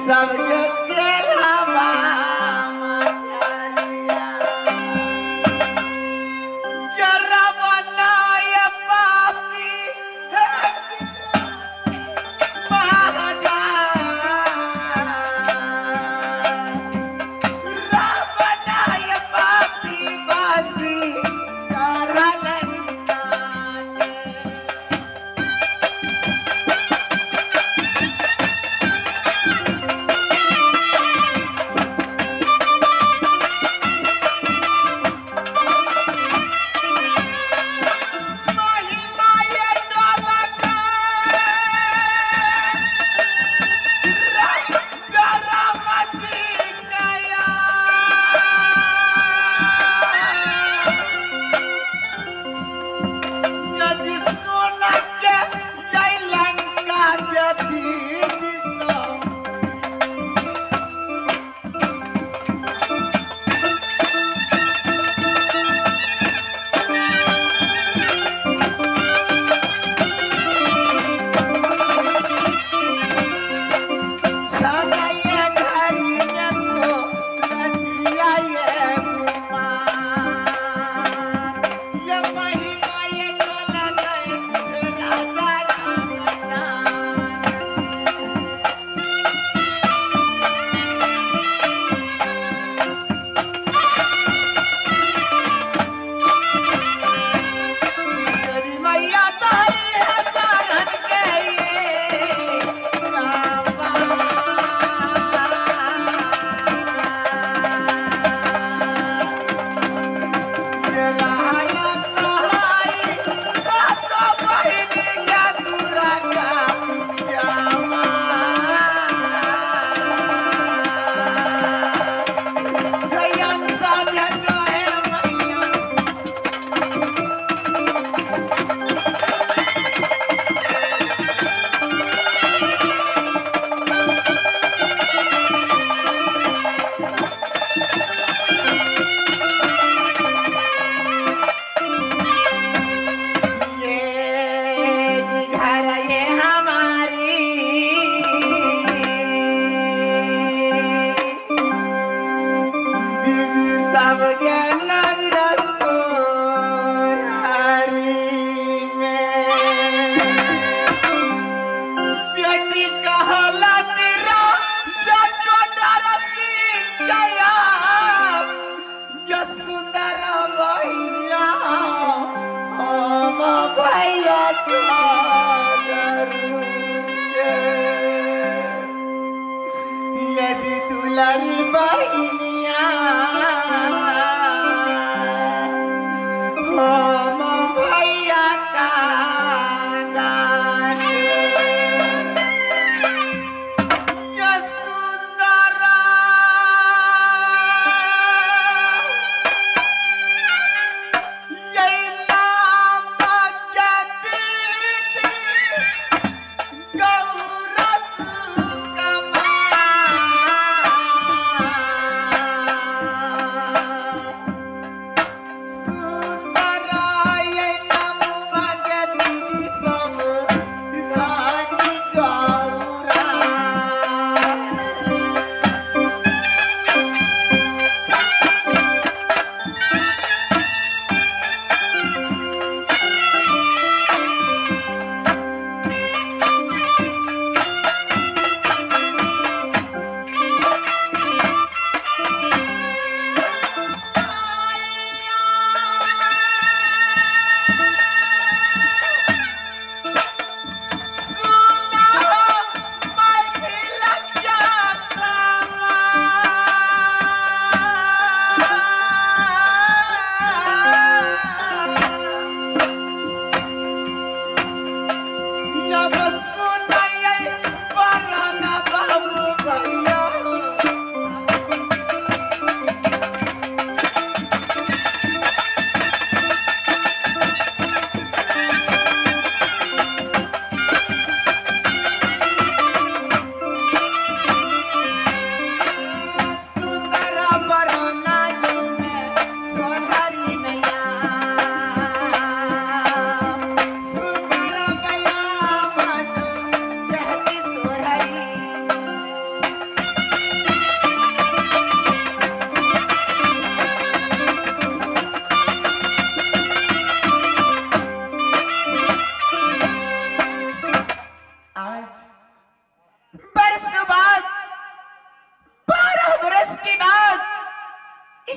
सबके चेलावा मछरिया जरा बनाए पापी महाजा बनाए पापी बासी यदि दुलारी बहनिया हम भैया का गाने ये सुंदरा ये नाम कहती गौरस कमा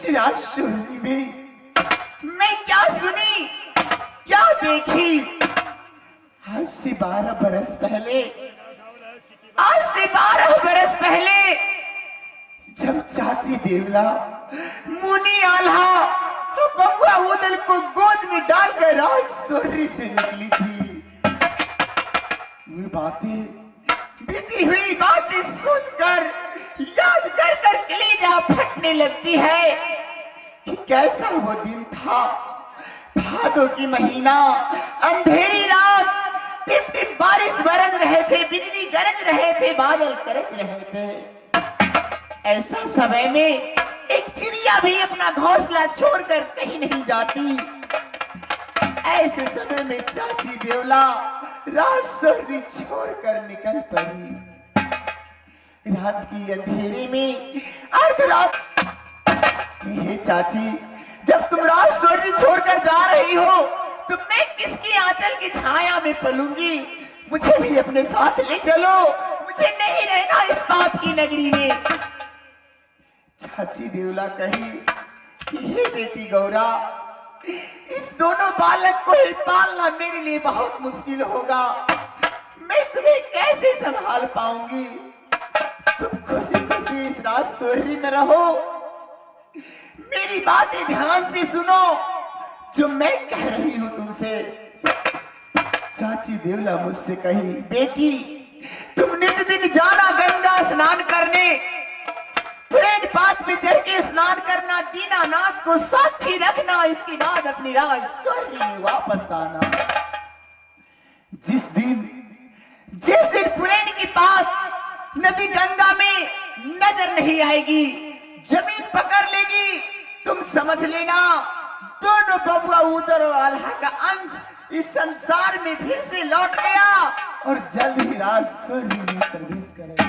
इस रात सोरी में मैं क्या सुनी, क्या देखी। आज से 12 बरस पहले, आज से 12 बरस पहले जब चाची देवला, मुनि आल्हा और बबुआ उदल को गोद में डालकर राज सोरी से निकली थी। वो बातें, बीती हुई बातें सुनकर याद कर कर कलेजा फटने लगती है कि कैसा वो दिन था। भादों की महीना, अंधेरी रात, टिप टिप बारिश बरस रहे थे, बिजली गरज रहे थे, बादल गरज रहे थे। ऐसा समय में एक चिड़िया भी अपना घोंसला छोड़कर कहीं नहीं जाती। ऐसे समय में चाची देवला रात सोरी छोड़कर निकल पड़ी। रात की अंधेरे में अर्धरात, हे चाची, जब तुम रात सोरी छोड़कर जा रही हो तो मैं किसकी आंचल की छाया में पलूंगी। मुझे भी अपने साथ ले चलो, मुझे नहीं रहना इस पाप की नगरी में। चाची देवला कही कि हे बेटी गौरा, इस दोनों बालक को ही पालना मेरे लिए बहुत मुश्किल होगा। मैं तुम्हें कैसे संभाल पाऊंगी। तुम खुशी खुशी इस रात सोरी में रहो। मेरी बातें ध्यान से सुनो जो मैं कह रही हूं तुमसे। चाची देवला मुझसे कही, बेटी तुम नित दिन जाना गंगा स्नान करने, पुरेन पात में चढ़ के स्नान करना, दीनानाथ को साक्षी रखना, इसके बाद अपनी राज सोरी में वापस आना। जिस दिन पुरेन की पात नदी गंगा में नजर नहीं आएगी, जमीन पकड़ लेगी, तुम समझ लेना दोनों बबुआ उदर और आल्हा का अंश इस संसार में फिर से लौट गया और जल्द ही राज सोरी में प्रवेश करेगा।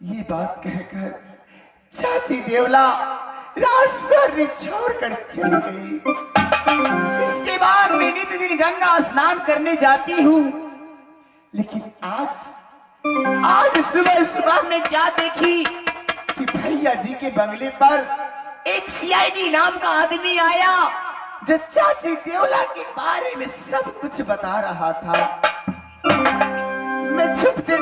ये बात कहकर चाची देवला राज सोरी छोड़कर चली गई। इसके बाद मैं नित दिन गंगा स्नान करने जाती हूँ, लेकिन आज सुबह सुबह में क्या देखी कि भैया जी के बंगले पर एक सीआईडी नाम का आदमी आया जो चाची देवला के बारे में सब कुछ बता रहा था। मैं छुपते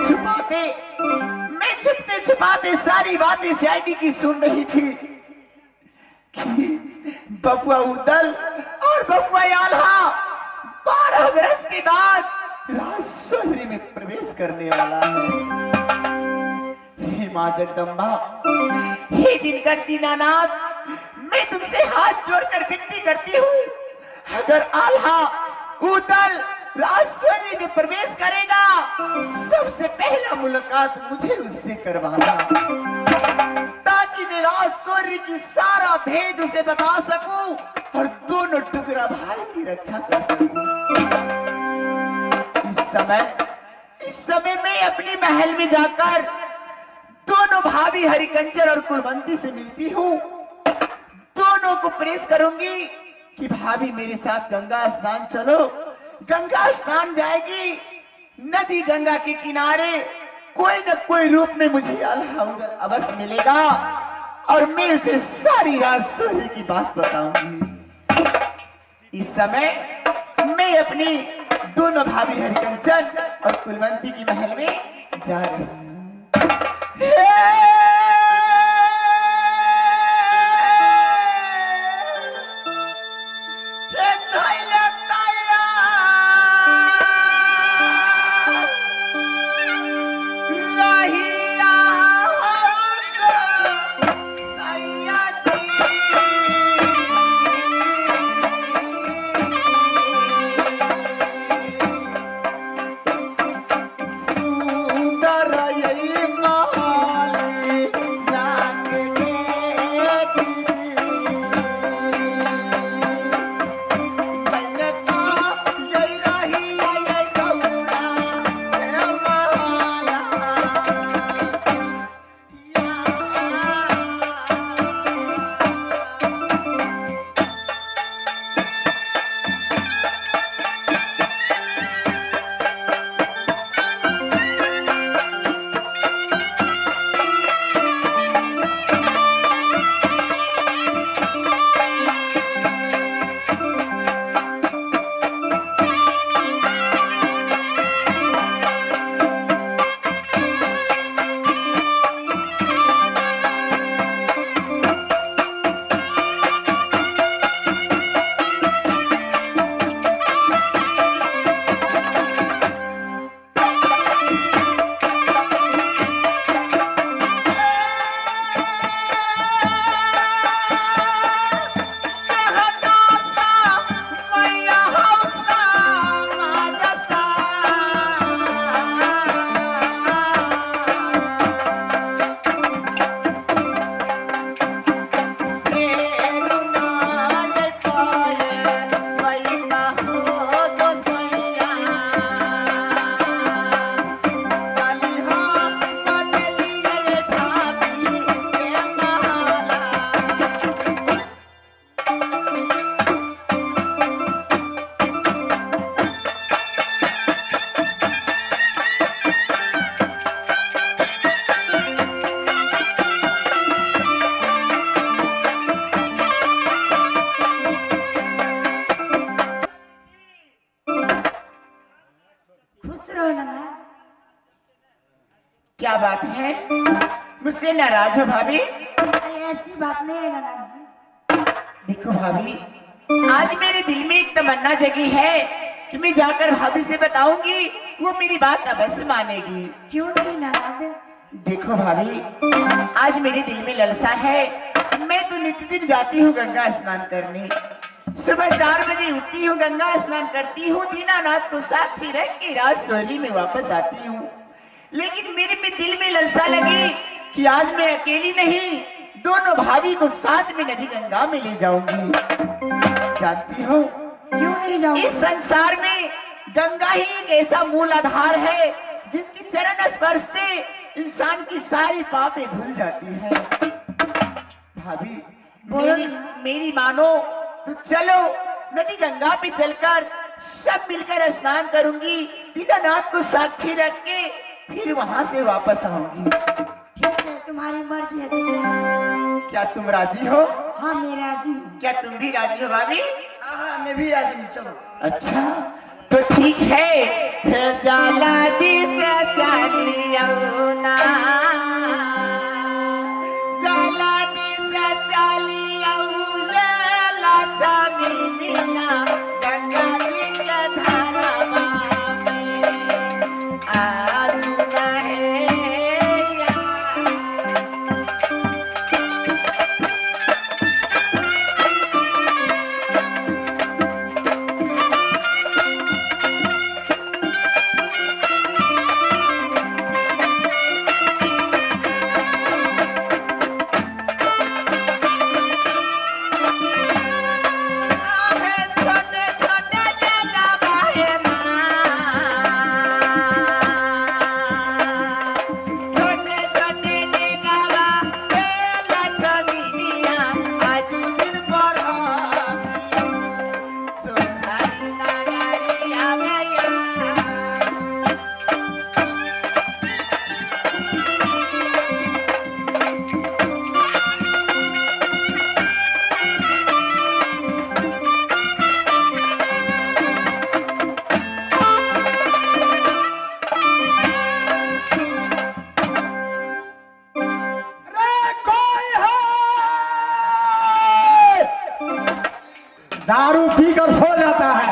छुपाते सारी बातें सीआईडी की सुन रही थी कि बबुआ उदल और बबुआ आल्हा 12 बरस के बाद राज सोरी में प्रवेश करने वाला है। हे मां जगदम्बा, हे दिनकर दीनानाथ, मैं तुमसे हाथ जोड़कर विनती करती हूँ, अगर आल्हा उदल राज सोरी में प्रवेश करेगा, सबसे पहला मुलाकात मुझे उससे करवाना, ताकि मैं राज सोरी की सारा भेद उसे बता सकूं और दोनों टुकड़ा भाई की रक्षा कर सकूं। इस समय मैं अपनी महल में जाकर दोनों भाभी हरिकंचन और कुलवंती से मिलती हूँ। दोनों को प्रेस करूंगी कि भाभी मेरे साथ गंगा स्नान चलो। गंगा स्नान जाएगी, नदी गंगा के किनारे कोई न कोई रूप में मुझे आल्हा उदल अवश्य मिलेगा और मैं उसे सारी रात सोरी की बात बताऊंगी। इस समय मैं अपनी दोनों भाभी हरिकंचन और कुलवंती की महल में जा रही हूँ। सुंदर क्या बात है, मुझसे नाराज हो भाभी? अरे ऐसी बात नहीं है नाना जी। देखो भाभी, आज मेरे दिल में एक तमन्ना जगी है कि मैं जाकर भाभी से बताऊंगी, वो मेरी बात अवश्य मानेगी। क्यों नहीं नाराज? देखो भाभी, आज मेरे दिल में ललसा है। मैं तो नित्य दिन जाती हूँ गंगा स्नान करने। सुबह 4 बजे उठती हूँ, गंगा स्नान करती हूँ, दीनानाथ को साक्षी रख के रात सोहली में वापस आती हूँ। लेकिन मेरे में दिल में ललसा लगी कि आज मैं अकेली नहीं, दोनों भाभी को साथ में नदी गंगा में ले जाऊंगी। जानती हो, क्यों नहीं जाऊंगी? इस संसार में गंगा ही एक ऐसा मूल आधार है जिसकी चरण स्पर्श से इंसान की सारी पापें धुल जाती है। भाभी, मेरी मानो तो चलो, नदी गंगा पे चलकर सब मिलकर स्नान करूंगी, दीनानाथ को साक्षी रख के फिर वहां से वापस आऊंगी। ठीक है, तुम्हारी मर्जी है। क्या तुम राजी हो? हाँ मैं राजी हूँ। क्या तुम भी राजी हो भाभी? हाँ मैं भी राजी हूँ, चलो। अच्छा तो ठीक है, जाला दिस चलिया ना, जाला दिस चलिया लाचा मिनिया गंगा जी के धारावा में आज रहे या। दारू पीकर सो जाता है।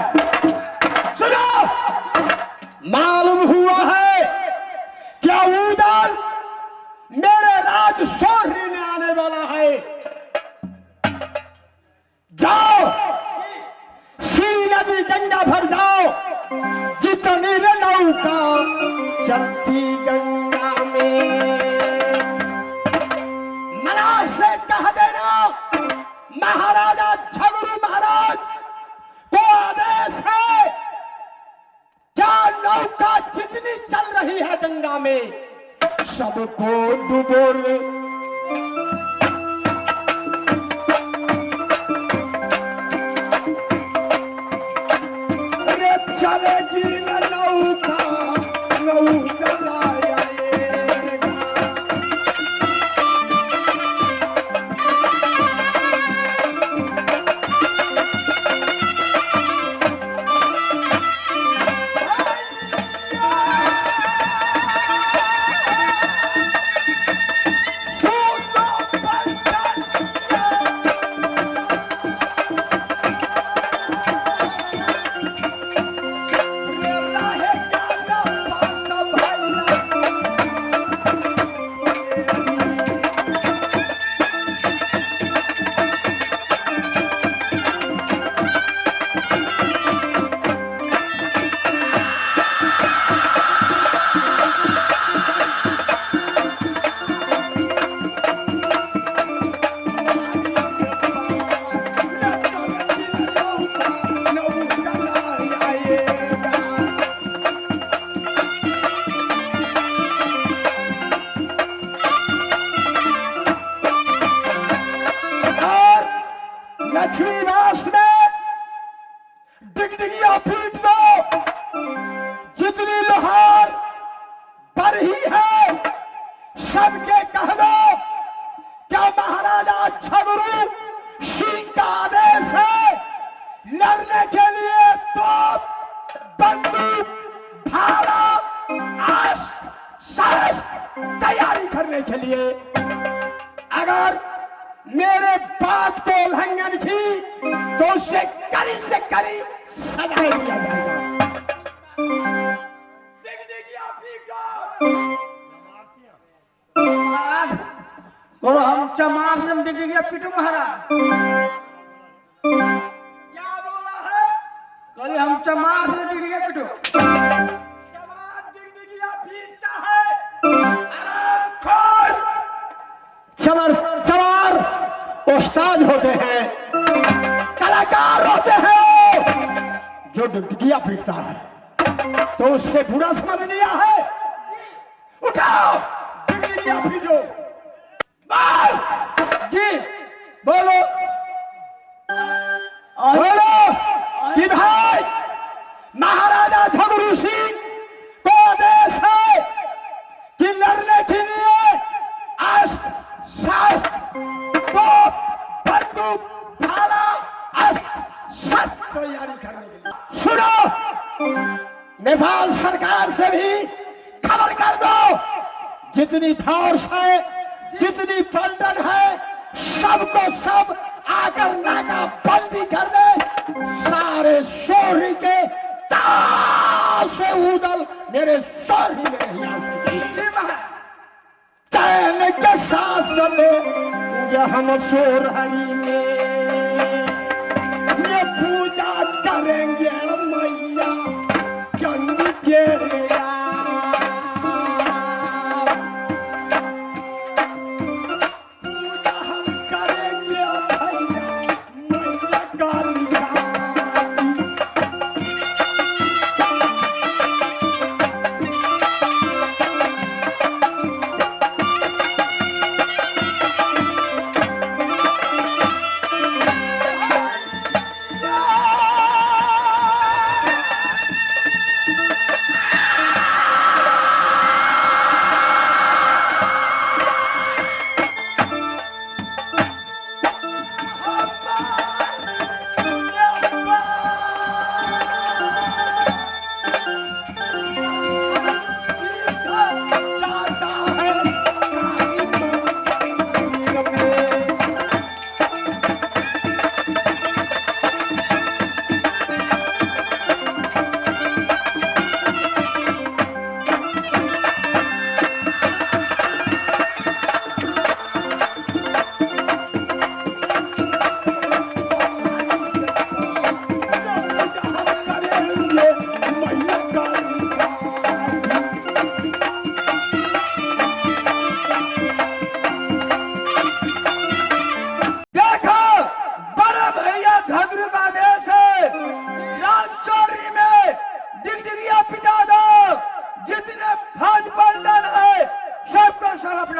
सुनो, मालूम हुआ है क्या उदल मेरे राज सोहरी में आने वाला है। जाओ श्री नदी गंगा भर जाओ, जितनी रे नौका चलती गंगा में मना से कह देना महाराजा झगड़ू महाराज को आदेश है, क्या नौका जितनी चल रही है गंगा में सबको डुबो रे। अरे चलेगी न नौका, नौका लाएगा। लक्ष्मीदास ने डिगडिगिया पीट दो, जितनी लोहार पर ही है सबके कह दो, क्या महाराजा झगड़ू सिंह का आदेश है लड़ने के लिए तो बंदूक भाला अस्त्र शस्त्र तैयारी करने के लिए। अगर मेरे बात को उल्लंघन की तो उसे कड़ी से कड़ी सजा दिया जाएगा। महाराज बोलो हम चमार से डिग्रिया पिटू महाराज। क्या बोला है? कहली हम चमार से डिग्रिया पिटू। चमार डिग्रिया पीटता है। आरामखोर चमार उस्ताद होते हैं, कलाकार होते हैं। जो डिग्रिया पीटता है तो उससे बुरा समझ लिया है। उठाओ डिग्रिया पीटो। बोल जी बोलो बोलो कि भाई महाराजा झगड़ू सिंह को आदेश है कि लड़ने के लिए अस्त्र शस्त्र तोप बंदूक भाला अस्त्र शस्त्र तैयारी करने के लिए। सुनो, नेपाल सरकार से भी खबर कर दो, जितनी फोर्स है जितनी पलटन है सबको सब आकर नाका बंदी कर दे। सारे सोहरी के ताव से उदल मेरे सोहरी में नहीं आ सके। चैन के साथ चले पूजा हम सोहरी में, ये पूजा करेंगे मैया चंद के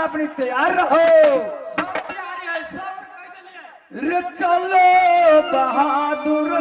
अपनी तैयार रहो। रे चलो बहादुर